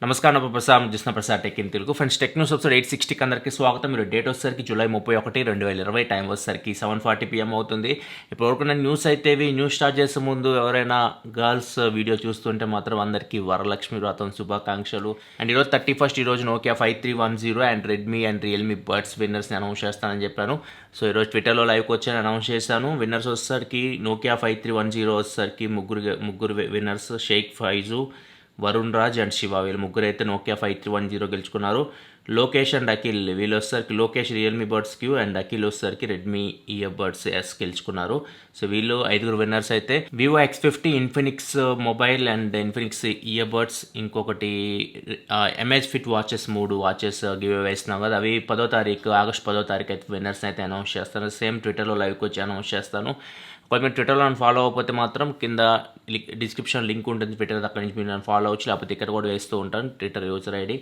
నమస్కారం నా ప్రసాద్ జిస్న Prasad tech in Telugu friends tech news episode 860 అందరికీ స్వాగతం. మీరు డేట్ వచ్చేసరికి జూలై 31, 2020 టైం వచ్చేసరికి 7:40 PM అవుతుంది. ఇప్పటివరకు నేను న్యూస్ అయితే న్యూస్ స్టార్ట్ చేసే ముందు ఎవరైనా గర్ల్స్ వీడియో చూస్తుంటే మాత్రం అందరికీ వరలక్ష్మి వ్రతం శుభాకాంక్షలు. అండ్ ఈరోజు 31 ఈరోజు Nokia 5310 and Redmi and Realme buds విన్నర్స్ని అనౌన్స్ చేస్తానని చెప్పాను. సో ఈరోజు ట్విట్టర్లో లైవ్కి వచ్చి అనౌన్స్ చేశాను. విన్నర్స్ వచ్చేసరికి నోకియా 5310 వచ్చేసరికి ముగ్గురు విన్నర్స్ షేక్ ఫైజు, వరుణ్ రాజ్ అండ్ శివ. వీళ్ళు ముగ్గురు అయితే నోకియా 5310 గెలుచుకున్నారు. లోకేష్ అండ్ అఖిల్ వీళ్ళు వచ్చేసరికి Lokesh Realme buds Q and Akhil వచ్చేసరికి రెడ్మీ ఇయర్ బడ్స్ ఎస్ గెలుచుకున్నారు. సో వీళ్ళు 5 విన్నర్స్ అయితే. Vivo X50, Infinix mobile and Infinix ear buds, ఇంకొకటి MH fit watches 3 watches give away ఇస్తున్నాం కదా, అవి ఆగస్ట్ 10 అయితే విన్నర్స్ అయితే అనౌన్స్ చేస్తాను. సేమ్ ట్విట్టర్లో లైవ్కి వచ్చి అనౌన్స్ చేస్తాను. ఒకవేళ మీరు ట్విట్టర్లో నన్ను ఫాలో అవ్వకపోతే మాత్రం కింద డిస్క్రిప్షన్ లింక్ ఉంటుంది ట్విట్టర్, అక్కడి నుంచి మీరు నన్ను ఫాలో అవ్వచ్చు. లేకపోతే ఇక్కడ కూడా వేస్తూ ఉంటాను ట్విట్టర్ యూజర్ ఐడి,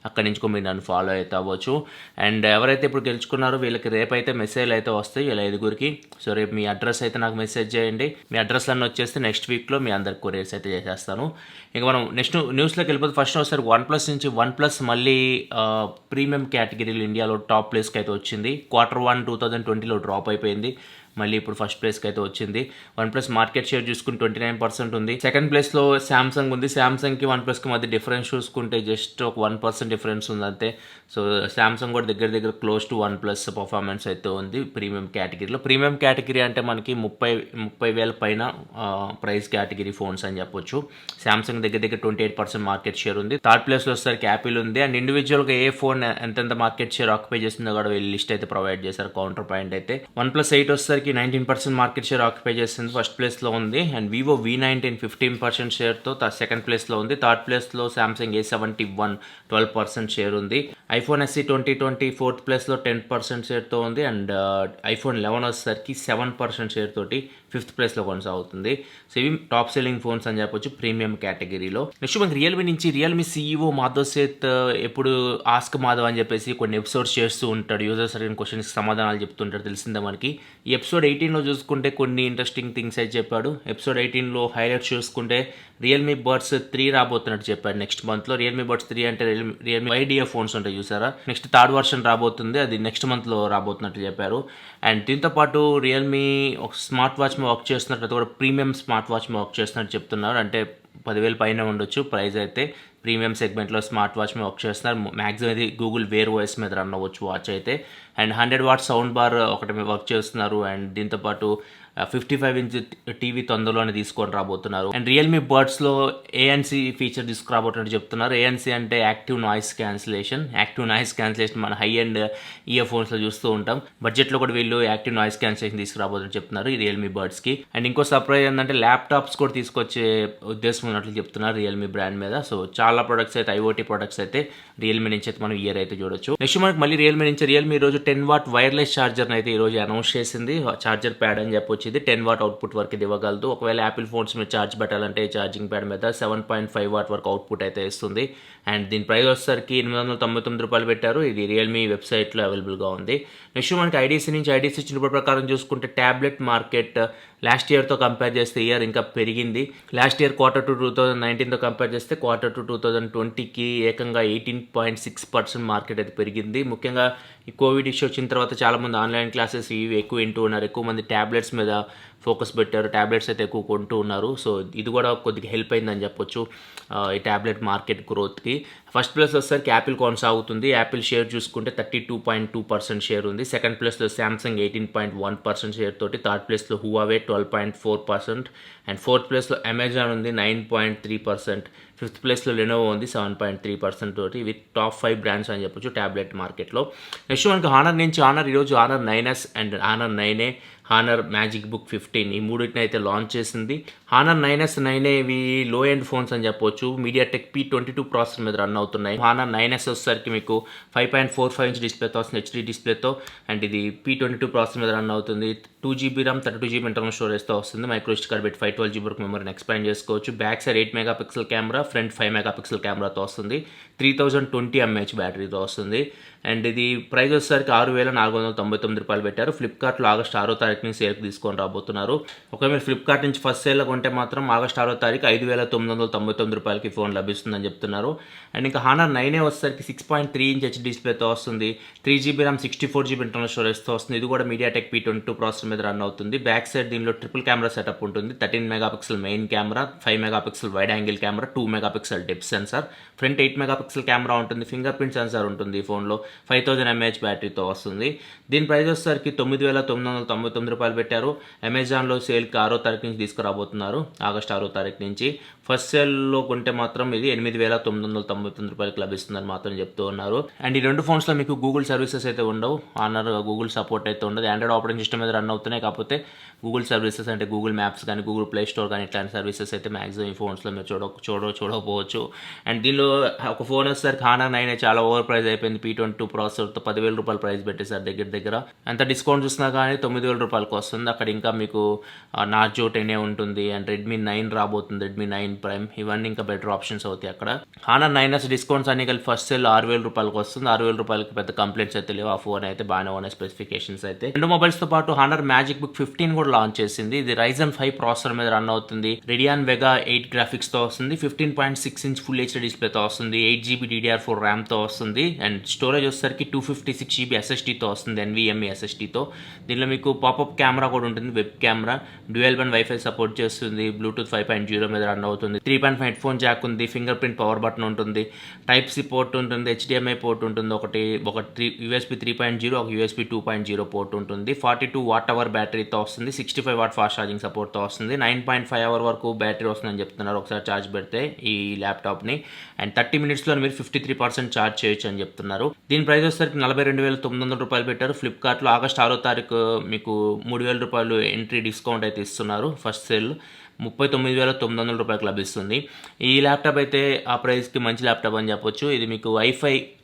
అక్కడి నుంచి కూడా మీరు నన్ను ఫాలో అయితే అవ్వచ్చు. అండ్ ఎవరైతే ఇప్పుడు గెలుచుకున్నారో వీళ్ళకి రేపైతే మెసేజ్లు అయితే వస్తాయి వీళ్ళ 5గురికి. సో రేపు మీ అడ్రస్ అయితే నాకు మెసేజ్ చేయండి. మీ అడ్రస్ అన్నీ వచ్చేస్తే నెక్స్ట్ వీక్లో మీ అందరికి కొరియర్స్ అయితే చేసేస్తాను. ఇంకా మనం నెక్స్ట్ న్యూస్లోకి వెళ్ళిపోతే ఫస్ట్ ఒకసారి వన్ ప్లస్ మళ్ళీ ప్రీమియం కేటగిరీలో ఇండియాలో టాప్ ప్లేస్కి అయితే వచ్చింది. Q1 2020లో డ్రాప్ అయిపోయింది, మళ్ళీ ఇప్పుడు ఫస్ట్ ప్లేస్కి అయితే వచ్చింది. వన్+ప్లస్ మార్కెట్ షేర్ చూసుకుని 29% ఉంది. సెకండ్ ప్లేస్లో శాంసంగ్ ఉంది. శాంసంగ్కి వన్+ప్లస్కి మధ్య డిఫరెన్స్ చూసుకుంటే జస్ట్ ఒక 1% డిఫరెన్స్ ఉంది అంతే. సో శాంసంగ్ కూడా దగ్గర క్లోజ్ టు వన్+ప్లస్ పర్ఫార్మెన్స్ అయితే ఉంది ప్రీమియం కేటగిరీలో. ప్రీమియం కేటగిరీ అంటే మనకి 30,000 పైన ప్రైస్ కేటగిరీ ఫోన్స్ అని చెప్పొచ్చు. శాంసంగ్ దగ్గర 28% మార్కెట్ షేర్ ఉంది. థర్డ్ ప్లేస్లో వచ్చేసరికి యాపిల్ ఉంది. అండ్ ఇండివిజువల్గా ఏ ఫోన్ ఎంతెంత మార్కెట్ షేర్ ఆక్యుపై చేస్తుందో కూడా వీళ్ళు లిస్ట్ అయితే ప్రొవైడ్ చేశారు కౌంటర్ పాయింట్ అయితే. వన్+8 వచ్చేసరికి 19% మార్కెట్ షేర్ ఆక్యుపై చేస్తుంది, ఫస్ట్ ప్లేస్లో ఉంది. అండ్ వివో V19 15% షేర్తో సెకండ్ ప్లేస్లో ఉంది. థర్డ్ ప్లేస్లో శాంసంగ్ A71 12% షేర్ ఉంది. ఐఫోన్ SE 2020 ఫోర్త్ ప్లేస్లో 10% షేర్తో ఉంది. అండ్ ఐఫోన్ 11 వచ్చేసరికి 7% షేర్ తోటి ఫిఫ్త్ ప్లేస్లో కొనసాగుతుంది. సో ఇవి టాప్ సెల్లింగ్ ఫోన్స్ అని చెప్పొచ్చు ప్రీమియం కేటగిరీలో. నెక్స్ట్ మనకి రియల్మీ CEO మాధవ్ సేత్ ఎప్పుడు ఆస్క్ మాధవ్ అని చెప్పేసి కొన్ని ఎపిసోడ్స్ చేస్తూ ఉంటాడు. యూజర్స్ అడిగిన క్వశ్చన్స్కి సమాధానాలు చెప్తుంటాడు, తెలిసిందే మనకి. ఈ ఎపిసోడ్ 18లో చూసుకుంటే కొన్ని ఇంట్రెస్టింగ్ థింగ్స్ అయితే చెప్పాడు. ఎపిసోడ్ 18లో హైలైట్స్ చూసుకుంటే రియల్మీ బడ్స్ 3 రాబోతున్నట్టు చెప్పాడు నెక్స్ట్ మంత్లో. రియల్మీ బడ్స్ 3 అంటే రియల్మీ YDF ఫోన్స్ ఉంటాయి చూసారా, నెక్స్ట్ థర్డ్ వర్షన్ రాబోతుంది, అది నెక్స్ట్ మంత్లో రాబోతున్నట్టు చెప్పారు. అండ్ దీంతో పాటు రియల్మీ ఒక స్మార్ట్ వాచ్ వర్క్ చేస్తున్నట్టు, అది కూడా ప్రీమియం స్మార్ట్ వాచ్ వర్క్ చేస్తున్నట్టు చెప్తున్నారు. అంటే 10,000 పైన ఉండొచ్చు ప్రైస్ అయితే. ప్రీమియం సెగ్మెంట్లో స్మార్ట్ వాచ్ మీద వర్క్ చేస్తున్నారు. మ్యాక్సిమం ఇది గూగుల్ వేర్ ఓఎస్ మీద రన్ అవ్వచ్చు వాచ్ అయితే. అండ్ 100 వాట్ సౌండ్ బార్ ఒకటి మీద వర్క్ చేస్తున్నారు. అండ్ దీంతోపాటు 55-inch టీవీ తొందరలోనే తీసుకొని రాబోతున్నారు. అండ్ రియల్మీ బర్డ్స్లో ANC ఫీచర్ తీసుకురాబోతున్నట్టు చెప్తున్నారు. ANC అంటే యాక్టివ్ నాయిస్ క్యాన్సిలేషన్ మన హై అండ్ ఇయర్ ఫోన్స్లో చూస్తూ ఉంటాం. బడ్జెట్లో కూడా వీళ్ళు యాక్టివ్ నాయిస్ క్యాన్సిలేషన్ తీసుకురాబోతున్నట్టు చెప్తున్నారు ఈ రియల్మీ బర్డ్స్కి. అండ్ ఇంకో సర్ప్రైజ్ ఏంటంటే ల్యాప్టాప్స్ కూడా తీసుకొచ్చే ఉద్దేశం ఉన్నట్లు చెప్తున్నారు రియల్మీ బ్రాండ్ మీద. సో చాలా ప్రొడక్ట్స్ అయితే, IoT ప్రొడక్ట్స్ అయితే రియల్మీ నుంచి అయితే మనం ఇయర్ అయితే చూడొచ్చు. నెక్స్ట్ మనకి మళ్ళీ రియల్మీ ఈరోజు 10 వాట్ వైర్లెస్ ఛార్జర్ని అయితే ఈరోజు అనౌన్స్ చేసింది. ఛార్జర్ ప్యాడ్ అని చెప్పొచ్చు. ఇది 10 వాట్ అవుట్పుట్ వరకు ఇది ఇవ్వగలదు. ఒకవేళ యాపిల్ ఫోన్స్ మీద ఛార్జ్ పెట్టాలంటే ఛార్జింగ్ ప్యాడ్ మీద 7.5 వాట్ వరకు అవుట్పుట్ అయితే ఇస్తుంది. అండ్ దీని ప్రైస్ వచ్చేసరికి $899 పెట్టారు. ఇది రియల్మీ వెబ్సైట్లో అవైలబుల్గా ఉంది. నెక్స్ట్ మనకి ఐడీసీ ఇచ్చిన ప్రకారం చూసుకుంటే ట్యాబ్లెట్ మార్కెట్ లాస్ట్ ఇయర్తో కంపేర్ చేస్తే ఇయర్ ఇంకా పెరిగింది. లాస్ట్ ఇయర్ Q2 2019తో కంపేర్ చేస్తే Q2 2020కి ఏకంగా 18.6% మార్కెట్ అయితే పెరిగింది. ముఖ్యంగా ఈ కోవిడ్ ఇష్యూ వచ్చిన తర్వాత చాలామంది ఆన్లైన్ క్లాసెస్ ఇవి ఎక్కువ వింటూ ఉన్నారు. ఎక్కువ మంది ట్యాబ్లెట్స్ మీద ఫోకస్ పెట్టారు, ట్యాబ్లెట్స్ అయితే ఎక్కువ కొంటూ ఉన్నారు. సో ఇది కూడా కొద్దిగా హెల్ప్ అయిందని చెప్పొచ్చు ఈ ట్యాబ్లెట్ మార్కెట్ గ్రోత్కి. ఫస్ట్ ప్లేస్ వచ్చేసరికి యాపిల్ కొనసాగుతుంది. యాపిల్ షేర్ చూసుకుంటే 32.2% షేర్ ఉంది. సెకండ్ ప్లేస్లో శాంసంగ్ 18.1% షేర్ తోటి. థర్డ్ ప్లేస్లో హువావే 12.4% అండ్ ఫోర్త్ ప్లేస్లో అమెజాన్ ఉంది 9.3%. ఫిఫ్త్ ప్లేస్లో లెనోవో ఉంది 7.3% తోటి. ఇవి టాప్ 5 బ్రాండ్స్ అని చెప్పొచ్చు ట్యాబ్లెట్ మార్కెట్లో. నెక్స్ట్ మనకి హానర్ ఈరోజు Honor 9S and Honor 9A, honour magic book 15 ఈ మూడింటిని అయితే లాంచ్ చేసింది. Honor 9S 9A ఇవి లో ఎండ్ ఫోన్స్ అని చెప్పొచ్చు. మీడియాటెక్ P22 ప్రాసెసర్ మీద రన్ అవుతున్నాయి. Honor 9S వచ్చేసరికి మీకు 5.45-inch డిస్ప్లేతో వస్తుంది, HD డిస్ప్లేతో. అండ్ ఇది P22 ప్రాసెసర్ మీద రన్ అవుతుంది. 2GB RAM 32GB ఇంటర్నల్ స్టోరేజ్తో వస్తుంది. మైక్రోఎస్డి కార్డ్ పెట్టి 512GB వరకు మెమరీని ఎక్స్పాండ్ చేసుకోవచ్చు. Back side 8 megapixel camera, front 5 megapixel కెమెరాతో వస్తుంది. 3020 mAh బ్యాటరీతో వస్తుంది. అండ్ ఇది ప్రైస్ వచ్చేసరికి 6,499 రూపాయలు పెట్టారు. ఫ్లిప్కార్ట్లో ఆగస్ట్ 6వ తారీఖు నుంచి సేల్కి తీసుకొని రాబోతున్నారు. ఒకవేళ మీరు ఫ్లిప్కార్ట్ నుంచి ఫస్ట్ సేల్లో కొంటే మాత్రం ఆగస్ట్ 6వ తారీఖు 5,999 రూపాయలకి ఫోన్ లభిస్తుందని చెప్తున్నారు. అండ్ ఇంకా హానర్ 9 వచ్చేసరికి 6.3 ఇంచ్ హెచ్ డిస్ప్లేతో వస్తుంది. 3GB ర్యామ్ 64GB ఇంటర్నల్ స్టోరేజ్తో వస్తుంది. ఇది కూడా మీడియాటెక్ P22 ప్రాసెసర్ మీద రన్ అవుతుంది. బ్యాక్ సైడ్ దీనిలో ట్రిపుల్ కెమెరా సెటప్ ఉంటుంది. 13 megapixel main camera, 5 megapixel wide angle camera, 2 megapixel depth censor, front 8 megapixel camera ఉంటుంది. ఫింగర్ ప్రింట్ సెన్సార్ ఉంటుంది. ఈ ఫోన్లో 5000 mAh బ్యాటరీతో వస్తుంది. దీని ప్రైస్ వచ్చేసరికి 9,999 రూపాయలు పెట్టారు. అమెజాన్లో సేల్కి 6వ తారీఖు నుంచి తీసుకురాబోతున్నారు. ఆగస్ట్ 6వ తారీఖు నుంచి. ఫస్ట్ సేల్లో కొంటే మాత్రం ఇది 8,999 రూపాయలకి లభిస్తుందని మాత్రం చెప్తూ ఉన్నారు. అండ్ ఈ రెండు ఫోన్స్లో మీకు గూగుల్ సర్వీసెస్ అయితే ఉండవు. హానర్ గూగుల్ సపోర్ట్ అయితే ఉండదు. ఆండ్రాయిడ్ ఆపరేటింగ్ సిస్టమ్ మీద రన్ అవుతున్నాయి. కాకపోతే గూగుల్ సర్వీసెస్ అంటే గూగుల్ మ్యాప్స్ కానీ గూగుల్ ప్లే స్టోర్ కానీ ఇట్లాంటి సర్వీసెస్ అయితే మ్యాక్సిమం ఈ ఫోన్స్లో మీరు చూడకపోవచ్చు. అండ్ దీనిలో ఒక ఫోన్ వచ్చేసరికి హానర్ 9 చాలా ఓవర్ ప్రైస్ అయిపోయింది. P22 ప్రాసెసర్తో 10,000 రూపాయలు ప్రైస్ పెట్టేశారు దగ్గర. అంత డిస్కౌంట్ చూసినా కానీ 9,000 రూపాయలకు వస్తుంది. అక్కడ ఇంకా మీకు నార్జో 10 ఉంటుంది. అండ్ రెడ్మీ 9 రాబోతుంది. రెడ్మీ 9 ప్రైమ్, ఇవన్నీ ఇంకా బెటర్ ఆప్షన్స్ అవుతాయి అక్కడ. హానర్ 9s డిస్కౌంట్స్ అన్ని కలిపి ఫస్ట్ సేల్ 6,000 రూపాయలకు వస్తుంది. 6,000 రూపాయలకి పెద్ద కంప్లైంట్స్ అయితే లేవు. ఆ ఫోన్ అయితే బాగానే ఉన్నాయి స్పెసిఫికేషన్స్ అయితే. రెండు మొబైల్స్తో పాటు హానర్ మ్యాజిక్ బుక్ 15 కూడా లాంచ్ చేసింది. ఇది Ryzen 5 ప్రాసెసర్ మీద రన్ అవుతుంది. Radeon Vega 8 గ్రాఫిక్స్తో వస్తుంది. 15.6 ఇంచ్ ఫుల్ హెచ్డీ డిస్ప్లేతో వస్తుంది. 8GB DDR4 ర్యామ్తో వస్తుంది. అండ్ స్టోరేజ్ వచ్చేసరికి 256GB SSDతో వస్తుంది. NVMe SSDతో. దీనిలో మీకు పాపప్ కెమెరా కూడా ఉంటుంది. Web camera, dual band wifi support చేస్తుంది. బ్లూటూత్ 5.0 మీద రన్ అవుతుంది. 3.5 హెడ్ ఫోన్ జాక్ ఉంది. ఫింగర్ ప్రింట్ పవర్ బటన్ ఉంటుంది. టైప్ సి పోర్ట్ ఉంటుంది. HDMI పోర్ట్ ఉంటుంది. ఒక USB 3.0, ఒక USB 2.0 పోర్ట్ ఉంటుంది. 42 Wh బ్యాటరీతో వస్తుంది. 65 వాట్ ఫాస్ట్ ఛార్జింగ్ సపోర్ట్తో వస్తుంది. 9.5 hours వరకు బ్యాటరీ వస్తుందని చెప్తున్నారు ఒకసారి ఛార్జ్ పెడితే ఈ ల్యాప్టాప్ని. అండ్ 30 minutesలో మీరు 53% ఛార్జ్ చేయొచ్చు అని చెప్తున్నారు. దీని ప్రైస్ వచ్చేసరికి 42,900 రూపాయలు పెట్టారు. ఫ్లిప్కార్ట్లో ఆగస్ట్ 6వ తారీఖు మీకు 3,000 రూపాయలు ఎంట్రీ డిస్కౌంట్ అయితే ఇస్తున్నారు. ఫస్ట్ సేల్ 39,900 రూపాయలకు లభిస్తుంది. ఈ ల్యాప్టాప్ అయితే ఆ ప్రైస్కి మంచి ల్యాప్టాప్ అని చెప్పొచ్చు. ఇది మీకు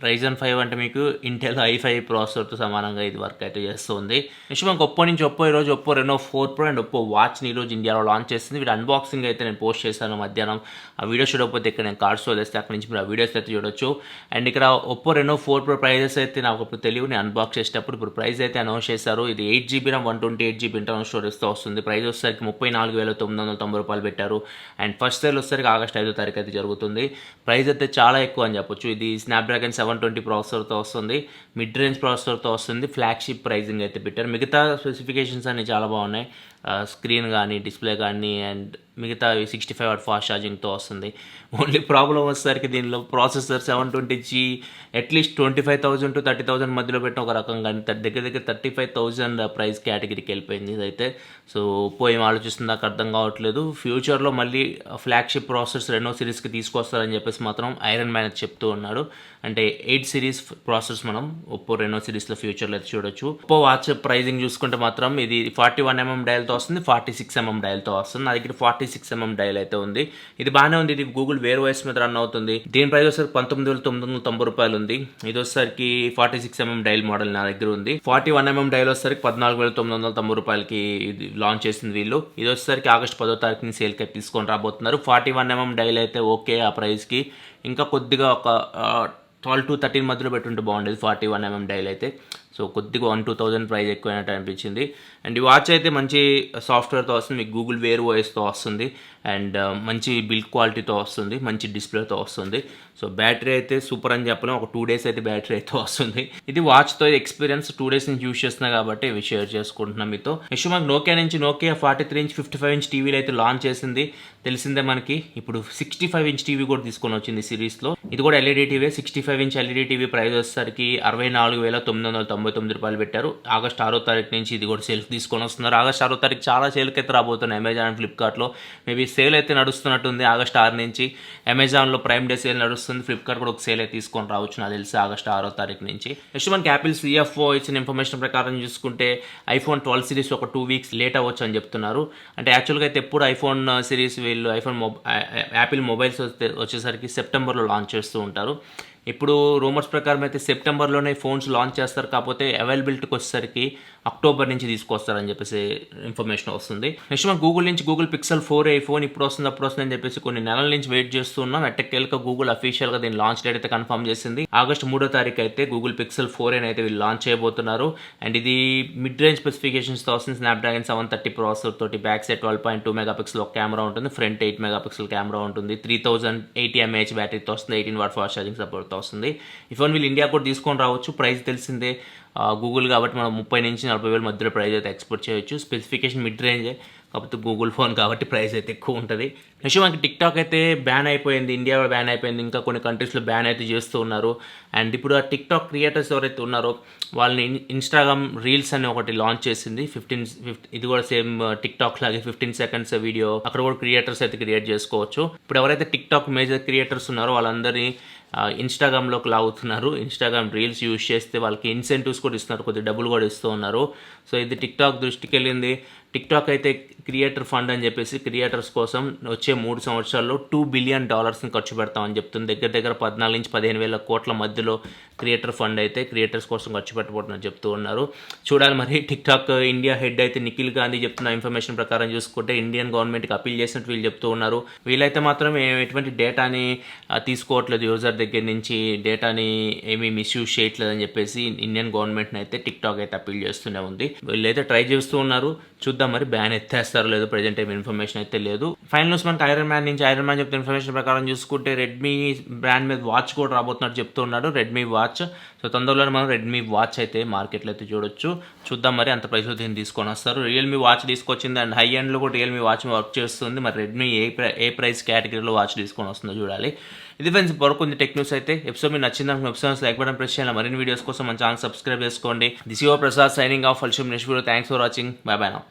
Ryzen 5 అంటే మీకు ఇంటెల్ i5 ప్రాసెసర్తో సమానంగా ఇది వర్క్ అయితే చేస్తుంది. నెక్స్ట్ మనకు ఒప్పో నుంచి ఈరోజు Oppo Reno 4 Pro and Oppo వాచ్ని ఈరోజు ఇండియాలో లాంచ్ చేస్తుంది. వీటి అన్బాక్సింగ్ అయితే నేను పోస్ట్ చేశాను మధ్యాహ్నం. ఆ వీడియో చూడకపోతే ఇక్కడ నేను కార్డ్స్ వదిలేస్తే అక్కడ నుంచి మీరు ఆ వీడియోస్ అయితే చూడొచ్చు. అండ్ ఇక్కడ ఒప్పో Reno 4 Pro ప్రైజెస్ అయితే నాకు ఇప్పుడు తెలియదు. నేను అన్బాక్స్ చేసేటప్పుడు ఇప్పుడు ప్రైస్ అయితే అనౌన్స్ చేశారు. ఇది 8GB ర్యామ్ 128GB ఇంటర్నల్ స్టోరేజ్తో వస్తుంది. ప్రైస్ వచ్చేసరికి 34,990 రూపాయలు పెట్టారు. అండ్ ఫస్ట్ సేల్ వచ్చేసరికి ఆగస్ట్ 5వ తారీఖు అయితే జరుగుతుంది. ప్రైస్ అయితే చాలా ఎక్కువ అని చెప్పొచ్చు. ఇది స్నాప్డ్రాగన్ 720 ప్రాసెసర్తో వస్తుంది. మిడ్ రేంజ్ ప్రాసెసర్తో వస్తుంది. ఫ్లాగ్షిప్ ప్రైజింగ్ అయితే పెట్టారు. మిగతా స్పెసిఫికేషన్స్ అన్ని చాలా బాగున్నాయి. స్క్రీన్ కానీ డిస్ప్లే కానీ అండ్ మిగతా 65 వాట్ ఫాస్ట్ ఛార్జింగ్తో వస్తుంది. ఓన్లీ ప్రాబ్లం వచ్చేసరికి దీనిలో ప్రాసెసర్ 720G అట్లీస్ట్ 25,000 to 30,000 మధ్యలో పెట్టిన ఒక రకం, కానీ దగ్గర 35,000 ప్రైస్ కేటగిరీకి వెళ్ళిపోయింది ఇదైతే. సో ఒప్పో ఏం ఆలోచిస్తుంది నాకు అర్థం కావట్లేదు. ఫ్యూచర్లో మళ్ళీ ఫ్లాగ్షిప్ ప్రాసెసర్స్ Reno సిరీస్కి తీసుకొస్తారని చెప్పేసి మాత్రం ఐరన్ మ్యాన్ చెప్తూ ఉన్నాడు. అంటే 8 సిరీస్ ప్రాసెసర్స్ మనం ఒప్పో Reno సిరీస్లో ఫ్యూచర్లో అయితే చూడొచ్చు. ఒప్పో వాచ్ ప్రైజింగ్ చూసుకుంటే మాత్రం ఇది 41mm డయల్తో వస్తుంది. 46mm డయల్తో వస్తుంది. నా దగ్గర 46mm డయల్ అయితే ఉంది. ఇది బాగానే ఉంది. ఇది గూగుల్ వేర్ ఓఎస్ మీద రన్ అవుతుంది. దీని ప్రైస్ వచ్చేసరికి 19,990 రూపాయలు ఉంది. ఇది వచ్చేసరికి 46mm డయల్ మోడల్ నా దగ్గర ఉంది. 41mm డయల్ వచ్చేసరికి 14,990 రూపాయలకి ఇది లాంచ్ చేసింది వీళ్ళు. ఇది వచ్చేసరికి ఆగస్ట్ 10వ తారీఖుని సేల్కి తీసుకొని రాబోతున్నారు. 41mm డయల్ అయితే ఓకే ఆ ప్రైస్కి. ఇంకా కొద్దిగా ఒక 12 to 13 మధ్యలో పెట్టుంటే బాగుండేది 41mm డయల్ అయితే. సో కొద్దిగా 1,000-2,000 ప్రైస్ ఎక్కువైనట్టు అనిపించింది. అండ్ ఈ వాచ్ అయితే మంచి సాఫ్ట్వేర్తో వస్తుంది. మీకు గూగుల్ వేర్ ఓఎస్తో వస్తుంది. అండ్ మంచి బిల్డ్ క్వాలిటీతో వస్తుంది. మంచి డిస్ప్లేతో వస్తుంది. సో బ్యాటరీ అయితే సూపర్ అని చెప్పలేం. ఒక 2 days అయితే బ్యాటరీ అయితే వస్తుంది. ఇది వాచ్తో ఎక్స్పీరియన్స్ 2 days నుంచి యూస్ చేస్తున్నా కాబట్టి ఇవి షేర్ చేసుకుంటున్నాం మీతో. నెక్స్ట్ మనకి నోకియా నుంచి నోకియా 43 ఇంచ్ 55 ఇంచ్ టీవీలు అయితే లాంచ్ చేసింది. తెలిసిందే మనకి. ఇప్పుడు 65 ఇంచ్ టీవీ కూడా తీసుకొని వచ్చింది సిరీస్లో. ఇది కూడా LED TV. 65 inch LED TV price వచ్చేసరికి 64,999 రూపాయలు పెట్టారు. ఆగస్ట్ 6వ తారీఖు నుంచి ఇది కూడా సేల్కి తీసుకొని వస్తున్నారు. ఆగస్ట్ 6వ తారీఖు చాలా సేల్కి అయితే రాబోతున్నాయి అమెజాన్ అండ్ ఫ్లిప్కార్ట్లో. మేబీ సేల్ అయితే నడుస్తున్నట్టుంది ఆగస్ట్ 6 నుంచి. అమెజాన్లో ప్రైమ్ డే సేల్ నడుస్తుంది. ఫ్లిప్కార్ట్ కూడా ఒక సేల్ అయితే తీసుకొని రావచ్చు నాకు తెలిసి ఆగస్ట్ 6వ తారీఖు నుంచి. నెక్స్ట్ మనకి యాపిల్ CFO ఇచ్చిన ఇన్ఫర్మేషన్ ప్రకారం చూసుకుంటే iPhone 12 సిరీస్ ఒక 2 weeks లేట్ అవ్వచ్చు అని చెప్తున్నారు. అంటే యాక్చువల్గా అయితే ఎప్పుడు ఐఫోన్ సిరీస్ వీళ్ళు యాపిల్ మొబైల్స్ వచ్చేసరికి సెప్టెంబర్లో లాంచ్ చేస్తూ ఉంటారు. ఇప్పుడు రూమర్స్ ప్రకారం అయితే సెప్టెంబర్లోనే ఫోన్స్ లాంచ్ చేస్తారు. కాకపోతే అవైలబిలిటీకి వచ్చేసరికి అక్టోబర్ నుంచి తీసుకొస్తారని చెప్పేసి ఇన్ఫర్మేషన్ వస్తుంది. నెక్స్ట్ మన గూగుల్ నుంచి గూగుల్ పిక్సెల్ 4a ఫోన్ ఇప్పుడు వస్తుంది అప్పుడు వస్తుంది అని చెప్పేసి కొన్ని నెలల నుంచి వెయిట్ చేస్తున్నాం. ఎట్టకేళ్ళక గూగుల్ అఫీషియల్గా దీని లాంచ్ డేట్ అయితే కన్ఫర్మ్ చేసింది. ఆగస్టు 3వ తారీఖు అయితే గూగుల్ పిక్సెల్ 4a అయితే వీళ్ళు లాంచ్ చేయబోతున్నారు. అండ్ ఇది మిడ్ రేంజ్ స్పెసిఫికేషన్స్తో వస్తుంది. స్నాప్డ్రాగన్ 730 ప్రాసెసర్ తోటి బ్యాక్ సైడ్ 12.2 మెగాపిక్సెల్ ఒక కెమెరా ఉంటుంది, ఫ్రంట్ 8 మెగాపిక్సెల్ కెమెరా ఉంటుంది, 3080 mAh బ్యాటరీతో వస్తుంది, 18 వాట్ ఫాస్ట్ ఛార్జింగ్ సపోర్ట్తో వస్తుంది. ఈ ఫోన్ వీళ్ళు ఇండియా కూడా తీసుకొని రావచ్చు. ప్రైస్ తెలిసిందే, గూగుల్ కాబట్టి మనం 30 నుంచి 40 వేల మధ్యలో ప్రైస్ అయితే ఎక్స్పెక్ట్ చేయొచ్చు. స్పెసిఫికేషన్ మిడ్ రేంజే కాకపోతే గూగుల్ ఫోన్ కాబట్టి ప్రైస్ అయితే ఎక్కువ ఉంటుంది. నెక్స్ట్ మనకి టిక్టాక్ అయితే బ్యాన్ అయిపోయింది, ఇండియాలో బ్యాన్ అయిపోయింది, ఇంకా కొన్ని కంట్రీస్లో బ్యాన్ అయితే చేస్తూ ఉన్నారు. అండ్ ఇప్పుడు ఆ టిక్టాక్ క్రియేటర్స్ ఎవరైతే ఉన్నారో వాళ్ళని ఇన్స్టాగ్రామ్ రీల్స్ అని ఒకటి లాంచ్ చేసింది. 15 ఇది కూడా సేమ్ టిక్టాక్ లాగే 15 సెకండ్స్ వీడియో అక్కడ కూడా క్రియేటర్స్ అయితే క్రియేట్ చేసుకోవచ్చు. ఇప్పుడు ఎవరైతే టిక్టాక్ మేజర్ క్రియేటర్స్ ఉన్నారో వాళ్ళందరినీ ఇన్స్టాగ్రామ్లోకి లాగుతున్నారు. ఇన్స్టాగ్రామ్ రీల్స్ యూజ్ చేస్తే వాళ్ళకి ఇన్సెంటివ్స్ కూడా ఇస్తున్నారు, కొద్దిగా డబ్బులు కూడా ఇస్తూ ఉన్నారు. సో ఇది టిక్టాక్ దృష్టికి వెళ్ళింది. టిక్టాక్ అయితే క్రియేటర్ ఫండ్ అని చెప్పేసి క్రియేటర్స్ కోసం వచ్చే 3 సంవత్సరాల్లో $2 బిలియన్ ఖర్చు పెడతామని చెప్తుంది. దగ్గర 14 నుంచి 15 వేల కోట్ల మధ్యలో క్రియేటర్ ఫండ్ అయితే క్రియేటర్స్ కోసం ఖర్చు పెట్టబోతుందని చెప్తూ ఉన్నారు. చూడాలి మరి. టిక్టాక్ ఇండియా హెడ్ అయితే నిఖిల్ గాంధీ చెప్తున్న ఇన్ఫర్మేషన్ ప్రకారం చూసుకుంటే ఇండియన్ గవర్నమెంట్కి అపీల్ చేసినట్టు వీళ్ళు చెప్తూ ఉన్నారు. వీళ్ళైతే మాత్రం ఎటువంటి డేటాని తీసుకోవట్లేదు, యూజర్ దగ్గర నుంచి డేటాని ఏమీ మిస్యూజ్ చేయట్లేదని చెప్పేసి ఇండియన్ గవర్నమెంట్ని అయితే టిక్టాక్ అయితే అపీల్ చేస్తూనే ఉంది. వీళ్ళైతే ట్రై చేస్తూ ఉన్నారు. చూద్దాం మరి బ్యాన్ ఎత్తేస్తారో లేదో. ప్రెజెంట్ ఏం ఇన్ఫర్మేషన్ అయితే లేదు. ఫైనల్ న్యూస్ మనకి ఐరన్ మ్యాన్ చెప్తున్న ఇన్ఫర్మేషన్ ప్రకారం చూసుకుంటే రెడ్మీ బ్రాండ్ మీద వాచ్ కూడా రాబోతున్నట్టు చెప్తూ ఉన్నాడు, రెడ్మీ వాచ్. సో తొందరలోనే మనం రెడ్మీ వాచ్ అయితే మార్కెట్లో అయితే చూడొచ్చు. చూద్దాం మరి అంత ప్రైస్లో దీన్ని తీసుకొని వస్తారు. రియల్మీ వాచ్ తీసుకొచ్చింది అండ్ హై ఎండ్లో కూడా రియల్మీ వాచ్ వర్క్ చేస్తుంది. మరి రెడ్మీ ఏ ప్రైస్ కేటగిరీలో వాచ్ తీసుకొని వస్తుందో చూడాలి. ఇది ఫ్రెండ్స్ వరకు ఉంది టెక్ న్యూస్ అయితే. ఎపిసోడ్ మీకు నచ్చింది ఎపిసోడ్స్ లైక్ బటన్ ప్రెస్ చేయాలి. మరిన్ని వీడియోస్ కోసం మన ఛానల్ సబ్స్క్రైబ్ చేసుకోండి. This your Prasad signing off. ఫల్షమ్ next video. Thanks for watching. Bye bye now.